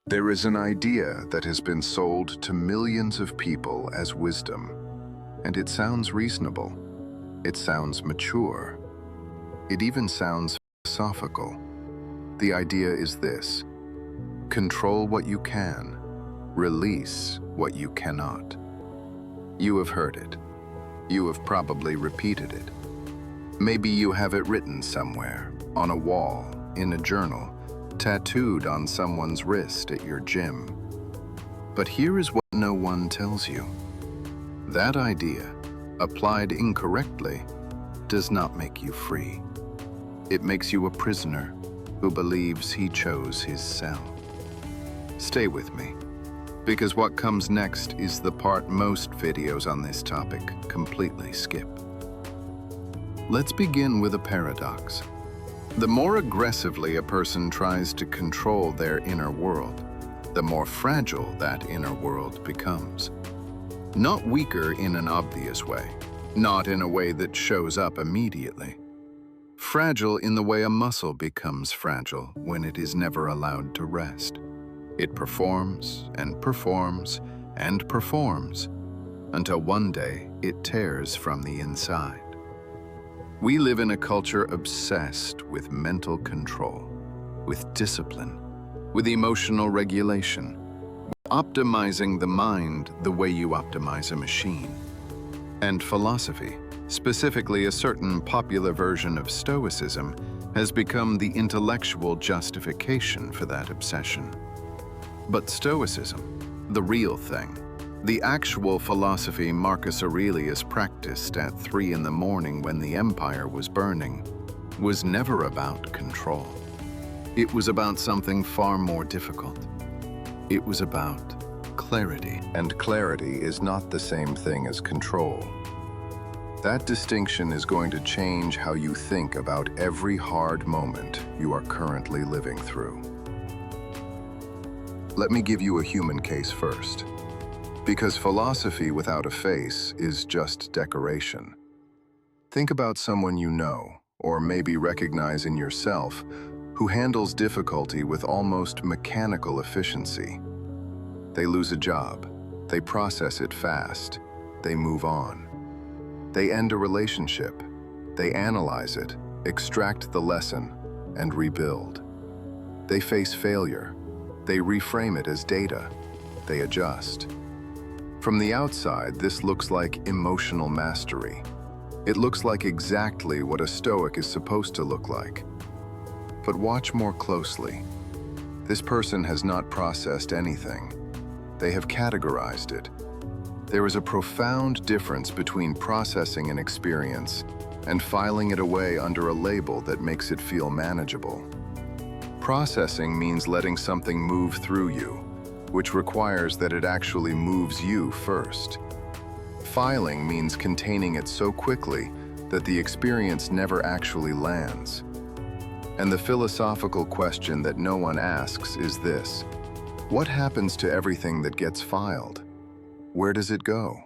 There is an idea that has been sold to millions of people as wisdom, and it sounds reasonable. It sounds mature. It even sounds philosophical. The idea is this: control what you can, release what you cannot. You have heard it. You have probably repeated it. Maybe you have it written somewhere, on a wall, in a journal, tattooed on someone's wrist at your gym. But here is what no one tells you. That idea, applied incorrectly, does not make you free. It makes you a prisoner who believes he chose his cell. Stay with me, because what comes next is the part most videos on this topic completely skip. Let's begin with a paradox. The more aggressively a person tries to control their inner world, the more fragile that inner world becomes. Not weaker in an obvious way, not in a way that shows up immediately. Fragile in the way a muscle becomes fragile when it is never allowed to rest. It performs and performs and performs until one day it tears from the inside. We live in a culture obsessed with mental control, with discipline, with emotional regulation, with optimizing the mind the way you optimize a machine. And philosophy, specifically a certain popular version of Stoicism, has become the intellectual justification for that obsession. But Stoicism, the real thing, the actual philosophy Marcus Aurelius practiced at 3 in the morning when the empire was burning, was never about control. It was about something far more difficult. It was about clarity. And clarity is not the same thing as control. That distinction is going to change how you think about every hard moment you are currently living through. Let me give you a human case first. Because philosophy without a face is just decoration. Think about someone you know, or maybe recognize in yourself, who handles difficulty with almost mechanical efficiency. They lose a job, they process it fast, they move on. They end a relationship, they analyze it, extract the lesson, and rebuild. They face failure, they reframe it as data, they adjust. From the outside, this looks like emotional mastery. It looks like exactly what a Stoic is supposed to look like. But watch more closely. This person has not processed anything. They have categorized it. There is a profound difference between processing an experience and filing it away under a label that makes it feel manageable. Processing means letting something move through you, which requires that it actually moves you first. Filing means containing it so quickly that the experience never actually lands. And the philosophical question that no one asks is this: what happens to everything that gets filed? Where does it go?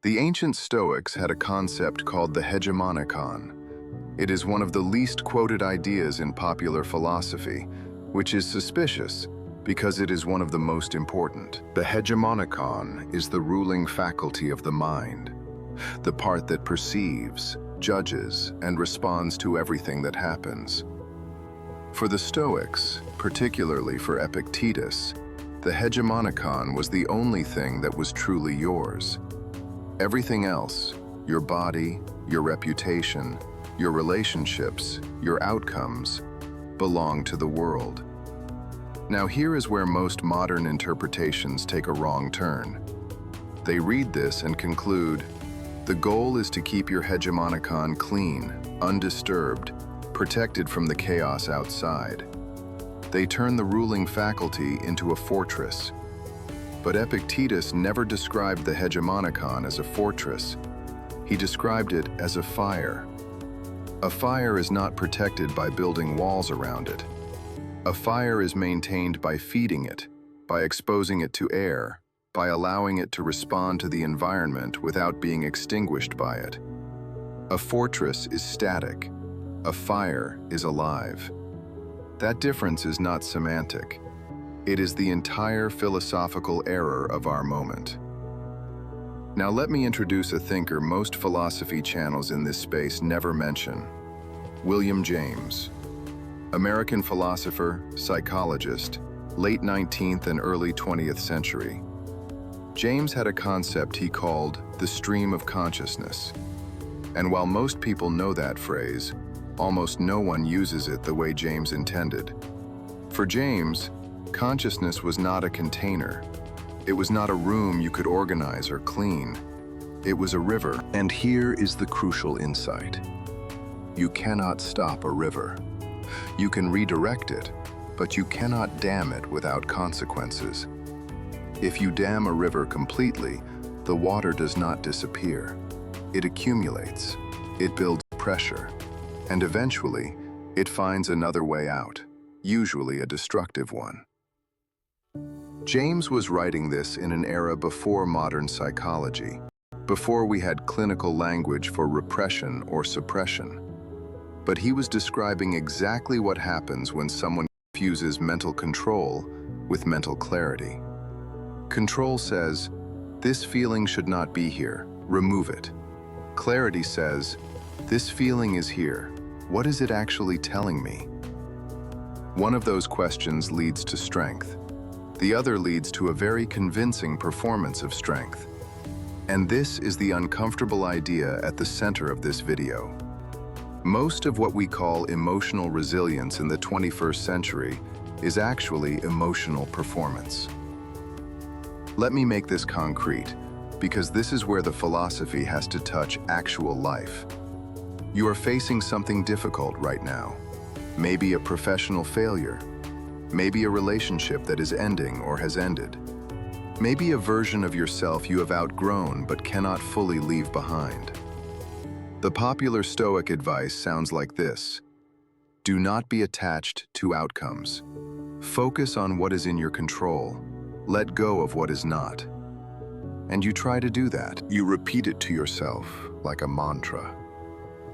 The ancient Stoics had a concept called the hegemonikon. It is one of the least quoted ideas in popular philosophy, which is suspicious because it is one of the most important. The hegemonikon is the ruling faculty of the mind, the part that perceives, judges, and responds to everything that happens. For the Stoics, particularly for Epictetus, the hegemonikon was the only thing that was truly yours. Everything else, your body, your reputation, your relationships, your outcomes, belong to the world. Now here is where most modern interpretations take a wrong turn. They read this and conclude, the goal is to keep your hegemonikon clean, undisturbed, protected from the chaos outside. They turn the ruling faculty into a fortress. But Epictetus never described the hegemonikon as a fortress. He described it as a fire. A fire is not protected by building walls around it. A fire is maintained by feeding it, by exposing it to air, by allowing it to respond to the environment without being extinguished by it. A fortress is static. A fire is alive. That difference is not semantic. It is the entire philosophical error of our moment. Now let me introduce a thinker most philosophy channels in this space never mention. William James. American philosopher, psychologist, late 19th and early 20th century. James had a concept he called the stream of consciousness. And while most people know that phrase, almost no one uses it the way James intended. For James, consciousness was not a container. It was not a room you could organize or clean. It was a river. And here is the crucial insight. You cannot stop a river. You can redirect it, but you cannot dam it without consequences. If you dam a river completely, the water does not disappear. It accumulates, it builds pressure, and eventually, it finds another way out, usually a destructive one. James was writing this in an era before modern psychology, before we had clinical language for repression or suppression. But he was describing exactly what happens when someone confuses mental control with mental clarity. Control says, this feeling should not be here, remove it. Clarity says, this feeling is here, what is it actually telling me? One of those questions leads to strength. The other leads to a very convincing performance of strength. And this is the uncomfortable idea at the center of this video. Most of what we call emotional resilience in the 21st century is actually emotional performance. Let me make this concrete, because this is where the philosophy has to touch actual life. You are facing something difficult right now. Maybe a professional failure. Maybe a relationship that is ending or has ended. Maybe a version of yourself you have outgrown but cannot fully leave behind. The popular Stoic advice sounds like this: do not be attached to outcomes. Focus on what is in your control. Let go of what is not. And you try to do that. You repeat it to yourself like a mantra.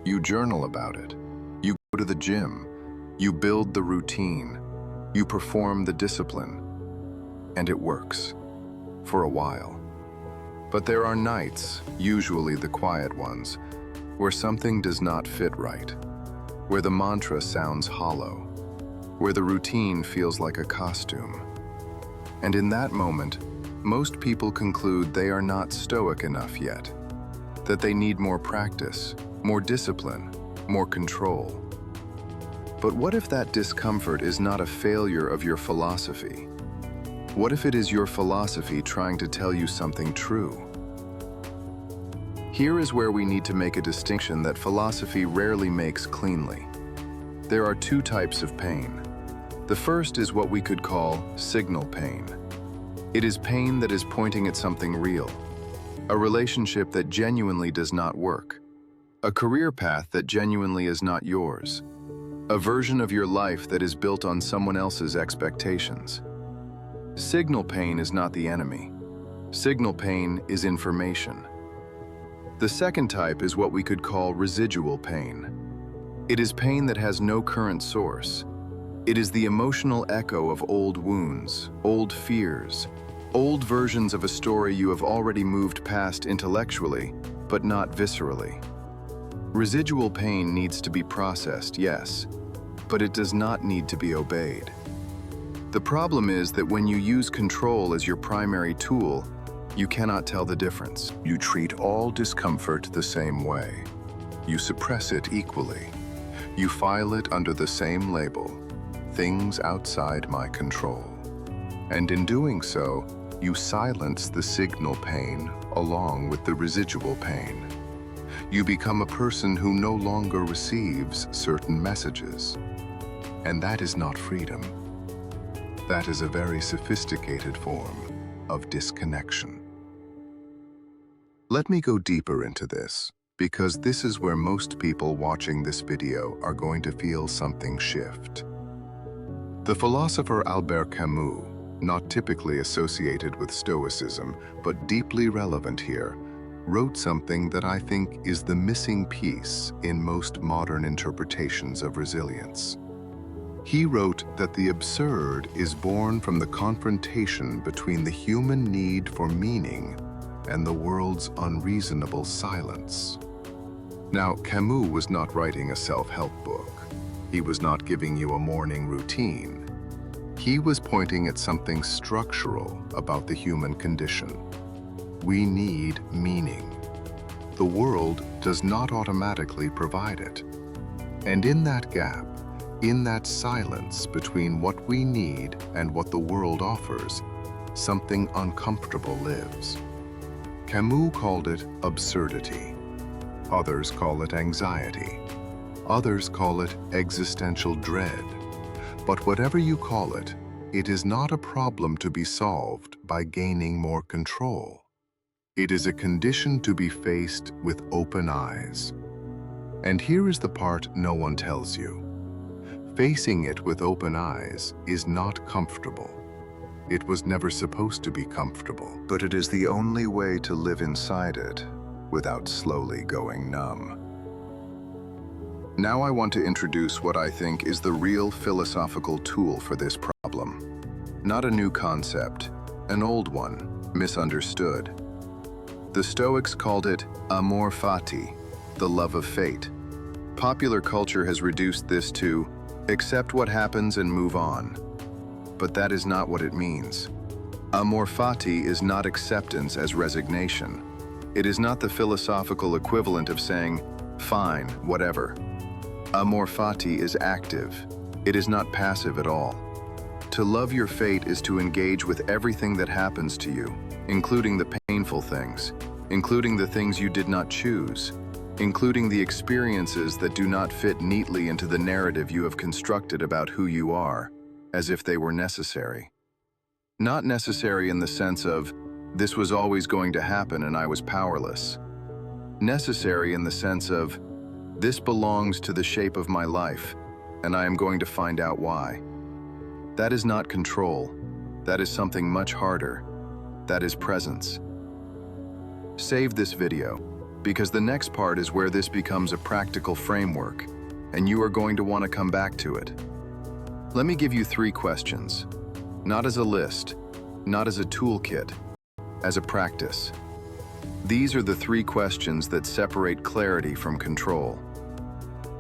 You journal about it. You go to the gym. You build the routine. You perform the discipline. And it works. For a while. But there are nights, usually the quiet ones, where something does not fit right, where the mantra sounds hollow, where the routine feels like a costume. And in that moment, most people conclude they are not stoic enough yet, that they need more practice, more discipline, more control. But what if that discomfort is not a failure of your philosophy? What if it is your philosophy trying to tell you something true? Here is where we need to make a distinction that philosophy rarely makes cleanly. There are two types of pain. The first is what we could call signal pain. It is pain that is pointing at something real, a relationship that genuinely does not work, a career path that genuinely is not yours, a version of your life that is built on someone else's expectations. Signal pain is not the enemy. Signal pain is information. The second type is what we could call residual pain. It is pain that has no current source. It is the emotional echo of old wounds, old fears, old versions of a story you have already moved past intellectually, but not viscerally. Residual pain needs to be processed, yes, but it does not need to be obeyed. The problem is that when you use control as your primary tool, you cannot tell the difference. You treat all discomfort the same way. You suppress it equally. You file it under the same label, things outside my control. And in doing so, you silence the signal pain along with the residual pain. You become a person who no longer receives certain messages. And that is not freedom. That is a very sophisticated form of disconnection. Let me go deeper into this, because this is where most people watching this video are going to feel something shift. The philosopher Albert Camus, not typically associated with Stoicism, but deeply relevant here, wrote something that I think is the missing piece in most modern interpretations of resilience. He wrote that the absurd is born from the confrontation between the human need for meaning and the world's unreasonable silence. Now, Camus was not writing a self-help book. He was not giving you a morning routine. He was pointing at something structural about the human condition. We need meaning. The world does not automatically provide it. And in that gap, in that silence between what we need and what the world offers, something uncomfortable lives. Camus called it absurdity. Others call it anxiety. Others call it existential dread. But whatever you call it, it is not a problem to be solved by gaining more control. It is a condition to be faced with open eyes. And here is the part no one tells you. Facing it with open eyes is not comfortable. It was never supposed to be comfortable, but it is the only way to live inside it without slowly going numb. Now I want to introduce what I think is the real philosophical tool for this problem. Not a new concept, an old one, misunderstood. The Stoics called it amor fati, the love of fate. Popular culture has reduced this to accept what happens and move on. But that is not what it means. Amor fati is not acceptance as resignation. It is not the philosophical equivalent of saying, fine, whatever. Amor fati is active. It is not passive at all. To love your fate is to engage with everything that happens to you, including the painful things, including the things you did not choose, including the experiences that do not fit neatly into the narrative you have constructed about who you are, as if they were necessary. Not necessary in the sense of, this was always going to happen and I was powerless. Necessary in the sense of, this belongs to the shape of my life, and I am going to find out why. That is not control. That is something much harder. That is presence. Save this video, because the next part is where this becomes a practical framework, and you are going to want to come back to it. Let me give you 3 questions, not as a list, not as a toolkit, as a practice. These are the 3 questions that separate clarity from control.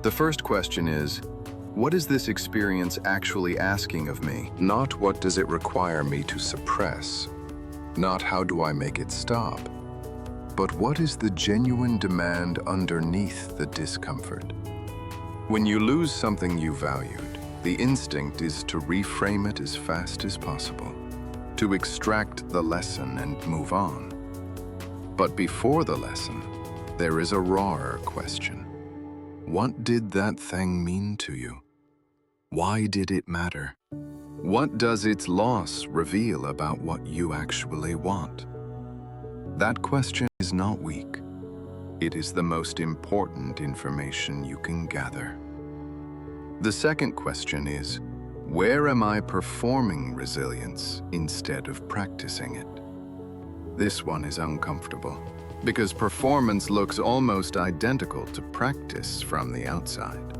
The first question is, what is this experience actually asking of me? Not what does it require me to suppress, not how do I make it stop, but what is the genuine demand underneath the discomfort? When you lose something you valued, the instinct is to reframe it as fast as possible, to extract the lesson and move on. But before the lesson, there is a rawer question. What did that thing mean to you? Why did it matter? What does its loss reveal about what you actually want? That question is not weak. It is the most important information you can gather. The second question is, where am I performing resilience instead of practicing it? This one is uncomfortable, because performance looks almost identical to practice from the outside,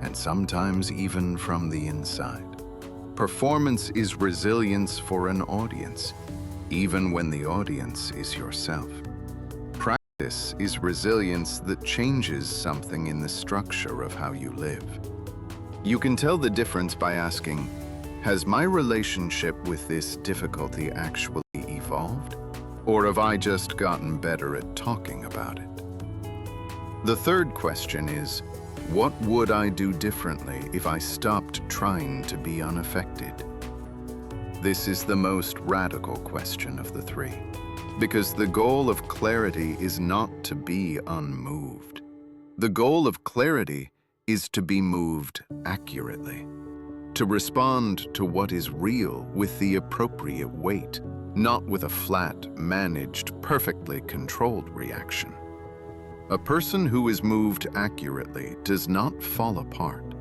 and sometimes even from the inside. Performance is resilience for an audience, even when the audience is yourself. Practice is resilience that changes something in the structure of how you live. You can tell the difference by asking, has my relationship with this difficulty actually evolved? Or have I just gotten better at talking about it? The third question is, what would I do differently if I stopped trying to be unaffected? This is the most radical question of the 3, because the goal of clarity is not to be unmoved. The goal of clarity is to be moved accurately, to respond to what is real with the appropriate weight, not with a flat, managed, perfectly controlled reaction. A person who is moved accurately does not fall apart,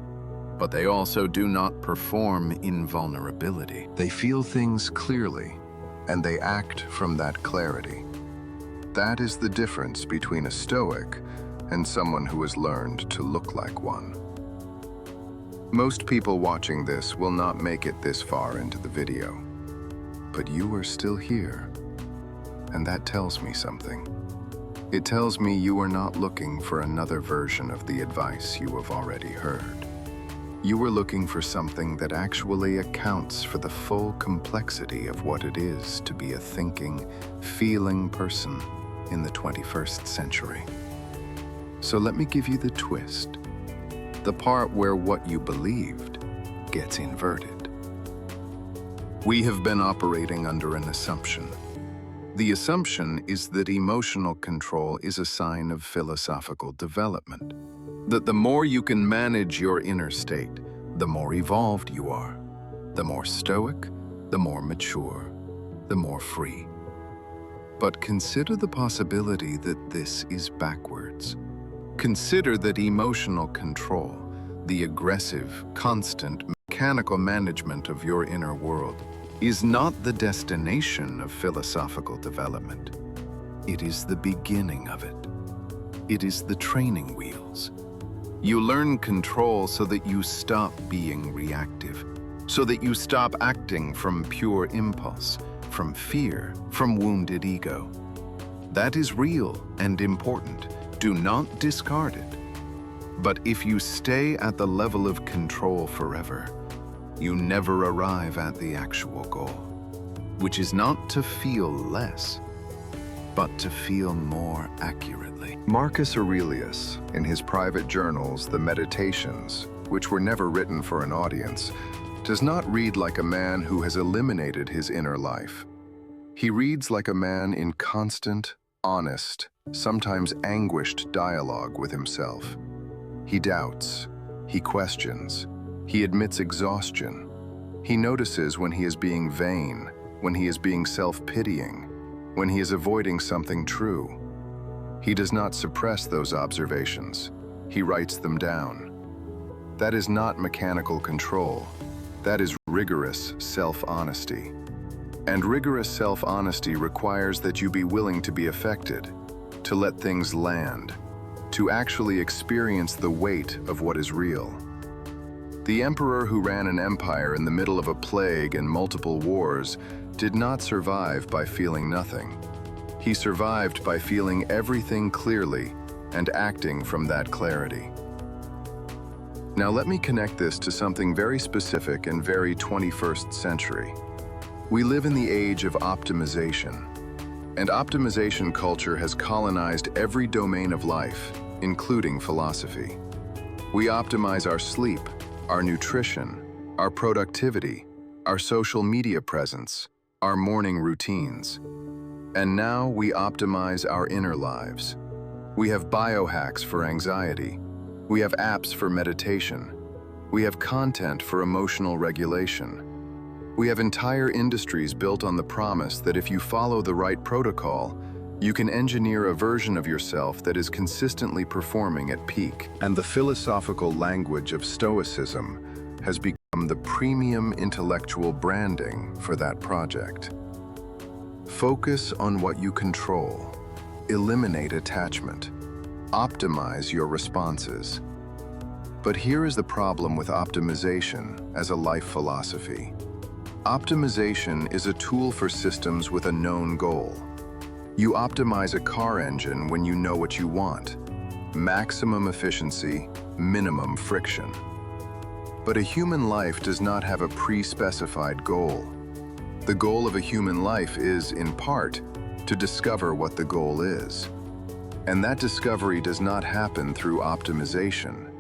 but they also do not perform in vulnerability. They feel things clearly, and they act from that clarity. That is the difference between a Stoic and someone who has learned to look like one. Most people watching this will not make it this far into the video, but you are still here, and that tells me something. It tells me you are not looking for another version of the advice you have already heard. You are looking for something that actually accounts for the full complexity of what it is to be a thinking, feeling person in the 21st century. So let me give you the twist, the part where what you believed gets inverted. We have been operating under an assumption. The assumption is that emotional control is a sign of philosophical development, that the more you can manage your inner state, the more evolved you are, the more stoic, the more mature, the more free. But consider the possibility that this is backwards. Consider that emotional control, the aggressive, constant, mechanical management of your inner world, is not the destination of philosophical development. It is the beginning of it. It is the training wheels. You learn control so that you stop being reactive, so that you stop acting from pure impulse, from fear, from wounded ego. That is real and important. Do not discard it. But if you stay at the level of control forever, you never arrive at the actual goal, which is not to feel less, but to feel more accurately. Marcus Aurelius, in his private journals, the Meditations, which were never written for an audience, does not read like a man who has eliminated his inner life. He reads like a man in constant, honest, sometimes anguished dialogue with himself. He doubts, he questions, he admits exhaustion. He notices when he is being vain, when he is being self-pitying, when he is avoiding something true. He does not suppress those observations. He writes them down. That is not mechanical control. That is rigorous self-honesty. And rigorous self-honesty requires that you be willing to be affected, to let things land, to actually experience the weight of what is real. The emperor who ran an empire in the middle of a plague and multiple wars did not survive by feeling nothing. He survived by feeling everything clearly and acting from that clarity. Now let me connect this to something very specific and very 21st century. We live in the age of optimization, and optimization culture has colonized every domain of life, including philosophy. We optimize our sleep, our nutrition, our productivity, our social media presence, our morning routines. And now we optimize our inner lives. We have biohacks for anxiety. We have apps for meditation. We have content for emotional regulation. We have entire industries built on the promise that if you follow the right protocol, you can engineer a version of yourself that is consistently performing at peak. And the philosophical language of Stoicism has become the premium intellectual branding for that project. Focus on what you control. Eliminate attachment. Optimize your responses. But here is the problem with optimization as a life philosophy. Optimization is a tool for systems with a known goal. You optimize a car engine when you know what you want. Maximum efficiency, minimum friction. But a human life does not have a pre-specified goal. The goal of a human life is, in part, to discover what the goal is. And that discovery does not happen through optimization.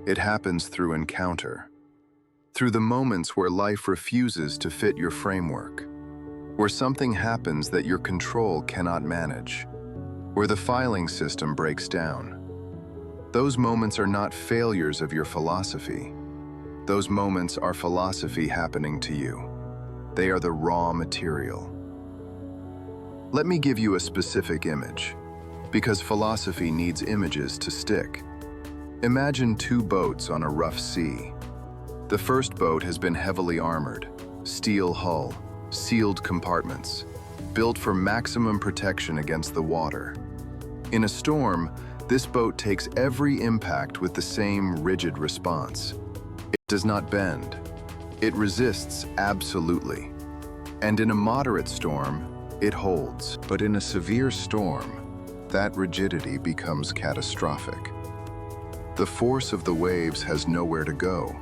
It happens through encounter. Through the moments where life refuses to fit your framework, where something happens that your control cannot manage, where the filing system breaks down. Those moments are not failures of your philosophy. Those moments are philosophy happening to you. They are the raw material. Let me give you a specific image, because philosophy needs images to stick. Imagine two boats on a rough sea. The first boat has been heavily armored, steel hull, sealed compartments, built for maximum protection against the water. In a storm, this boat takes every impact with the same rigid response. does not bend. It resists absolutely. And in a moderate storm, it holds. But in a severe storm, that rigidity becomes catastrophic. The force of the waves has nowhere to go.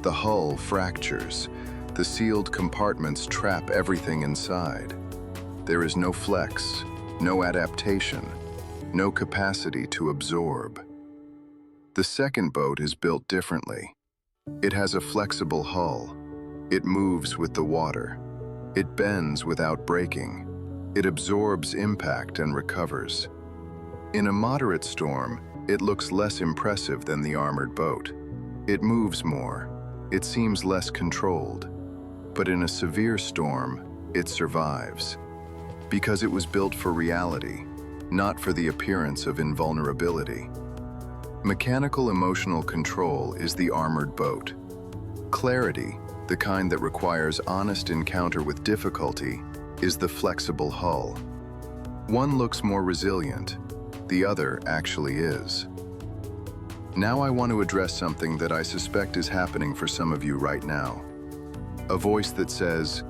The hull fractures. The sealed compartments trap everything inside. There is no flex, no adaptation, no capacity to absorb. The second boat is built differently. It has a flexible hull. It moves with the water. It bends without breaking. It absorbs impact and recovers. In a moderate storm, it looks less impressive than the armored boat. It moves more. It seems less controlled. But in a severe storm, it survives. Because it was built for reality, not for the appearance of invulnerability. Mechanical emotional control is the armored boat. Clarity, the kind that requires honest encounter with difficulty, is the flexible hull. One looks more resilient, the other actually is. Now I want to address something that I suspect is happening for some of you right now. A voice that says,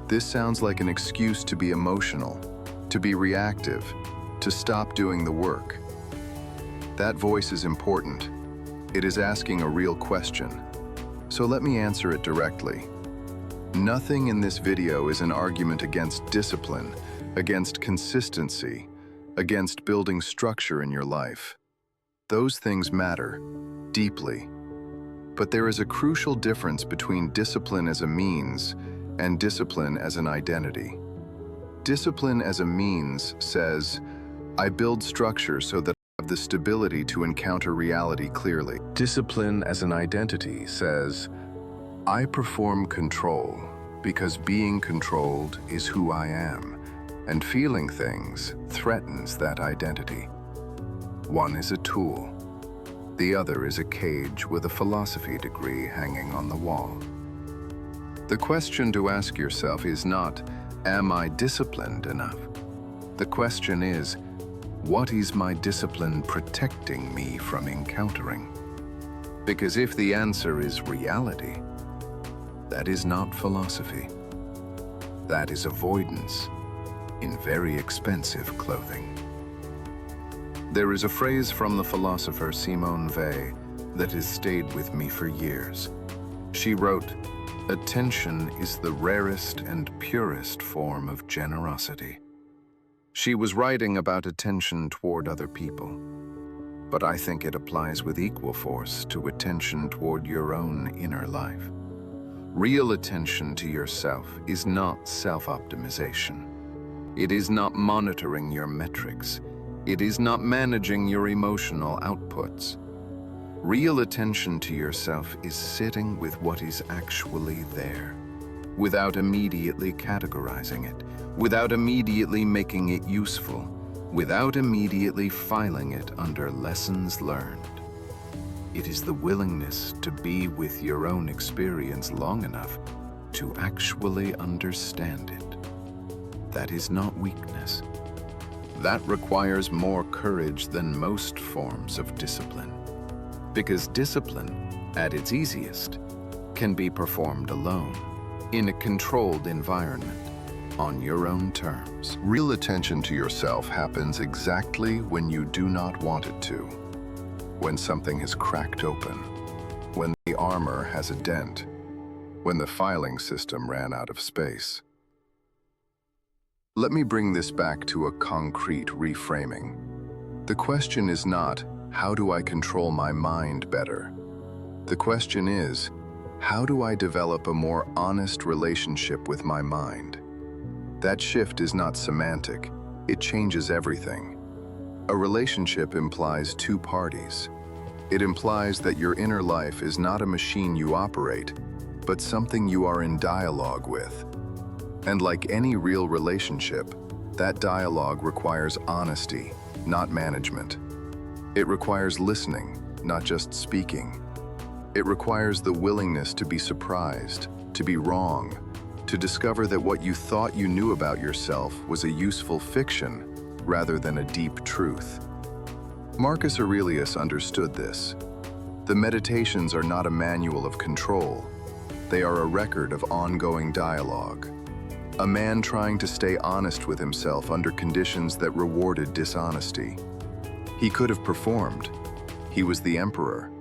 "This sounds like an excuse to be emotional, to be reactive, to stop doing the work." That voice is important. It is asking a real question. So let me answer it directly. Nothing in this video is an argument against discipline, against consistency, against building structure in your life. Those things matter deeply. But there is a crucial difference between discipline as a means and discipline as an identity. Discipline as a means says, I build structure so that I have the stability to encounter reality clearly. Discipline as an identity says, I perform control because being controlled is who I am, and feeling things threatens that identity. One is a tool. The other is a cage with a philosophy degree hanging on the wall. The question to ask yourself is not, am I disciplined enough? The question is, what is my discipline protecting me from encountering? Because if the answer is reality, that is not philosophy. That is avoidance in very expensive clothing. There is a phrase from the philosopher Simone Weil that has stayed with me for years. She wrote, "Attention is the rarest and purest form of generosity." She was writing about attention toward other people, but I think it applies with equal force to attention toward your own inner life. Real attention to yourself is not self-optimization. It is not monitoring your metrics. It is not managing your emotional outputs. Real attention to yourself is sitting with what is actually there, without immediately categorizing it, without immediately making it useful, without immediately filing it under lessons learned. It is the willingness to be with your own experience long enough to actually understand it. That is not weakness. That requires more courage than most forms of discipline. Because discipline, at its easiest, can be performed alone, in a controlled environment, on your own terms. Real attention to yourself happens exactly when you do not want it to. When something has cracked open, when the armor has a dent, when the filing system ran out of space. Let me bring this back to a concrete reframing. The question is not, how do I control my mind better? The question is, how do I develop a more honest relationship with my mind? That shift is not semantic, it changes everything. A relationship implies two parties. It implies that your inner life is not a machine you operate, but something you are in dialogue with. And like any real relationship, that dialogue requires honesty, not management. It requires listening, not just speaking. It requires the willingness to be surprised, to be wrong, to discover that what you thought you knew about yourself was a useful fiction rather than a deep truth. Marcus Aurelius understood this. The meditations are not a manual of control. They are a record of ongoing dialogue. A man trying to stay honest with himself under conditions that rewarded dishonesty. He could have performed. He was the emperor.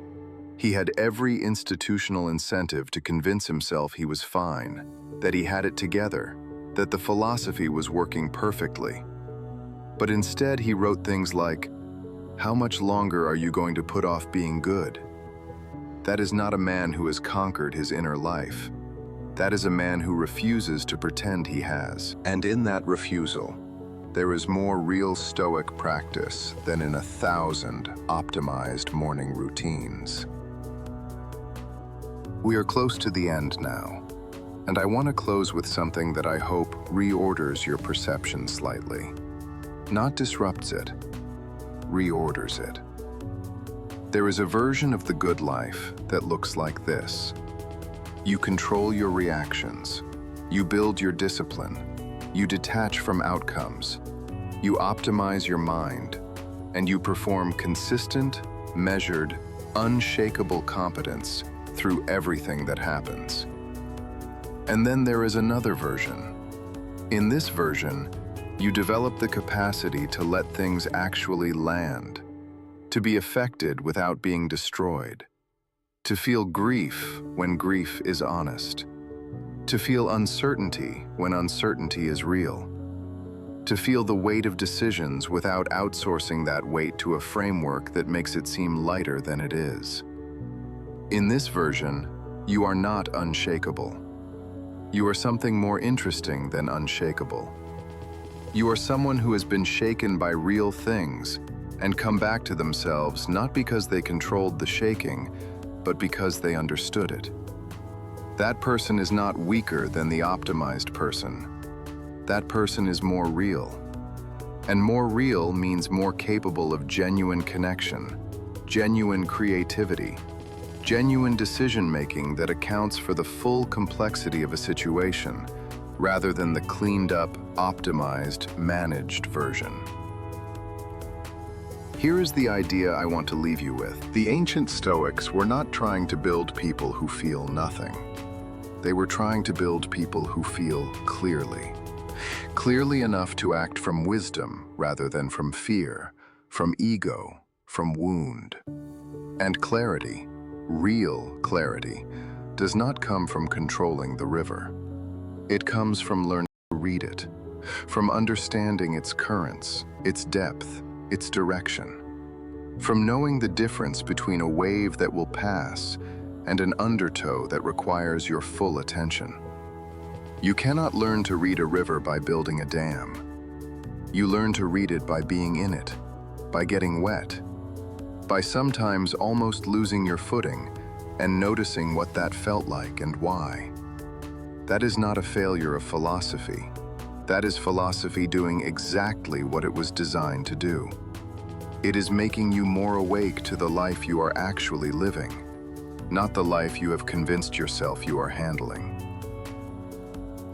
He had every institutional incentive to convince himself he was fine, that he had it together, that the philosophy was working perfectly. But instead he wrote things like, "How much longer are you going to put off being good?" That is not a man who has conquered his inner life. That is a man who refuses to pretend he has. And in that refusal, there is more real Stoic practice than in 1,000 optimized morning routines. We are close to the end now, and I want to close with something that I hope reorders your perception slightly. Not disrupts it, reorders it. There is a version of the good life that looks like this. You control your reactions. You build your discipline. You detach from outcomes. You optimize your mind. And you perform consistent, measured, unshakable competence through everything that happens. And then there is another version. In this version, you develop the capacity to let things actually land, to be affected without being destroyed, to feel grief when grief is honest, to feel uncertainty when uncertainty is real, to feel the weight of decisions without outsourcing that weight to a framework that makes it seem lighter than it is. In this version, you are not unshakable. You are something more interesting than unshakable. You are someone who has been shaken by real things and come back to themselves not because they controlled the shaking, but because they understood it. That person is not weaker than the optimized person. That person is more real. And more real means more capable of genuine connection, genuine creativity, genuine decision-making that accounts for the full complexity of a situation, rather than the cleaned-up, optimized, managed version. Here is the idea I want to leave you with. The ancient Stoics were not trying to build people who feel nothing. They were trying to build people who feel clearly. Clearly enough to act from wisdom rather than from fear, from ego, from wound. And clarity, real clarity, does not come from controlling the river. It comes from learning to read it, from understanding its currents, its depth, its direction, from knowing the difference between a wave that will pass and an undertow that requires your full attention. You cannot learn to read a river by building a dam. You learn to read it by being in it, by getting wet, by sometimes almost losing your footing and noticing what that felt like and why. That is not a failure of philosophy. That is philosophy doing exactly what it was designed to do. It is making you more awake to the life you are actually living, not the life you have convinced yourself you are handling.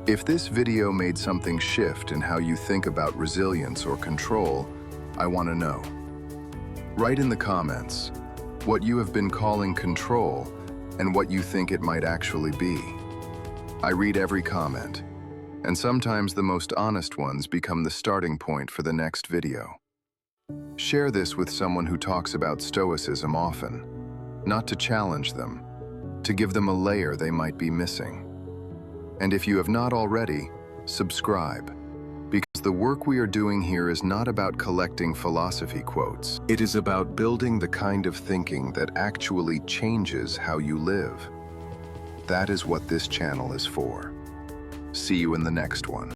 If this video made something shift in how you think about resilience or control, I want to know. Write in the comments what you have been calling control and what you think it might actually be. I read every comment, and sometimes the most honest ones become the starting point for the next video. Share this with someone who talks about Stoicism often, not to challenge them, to give them a layer they might be missing. And if you have not already, subscribe, because the work we are doing here is not about collecting philosophy quotes. It is about building the kind of thinking that actually changes how you live. That is what this channel is for. See you in the next one.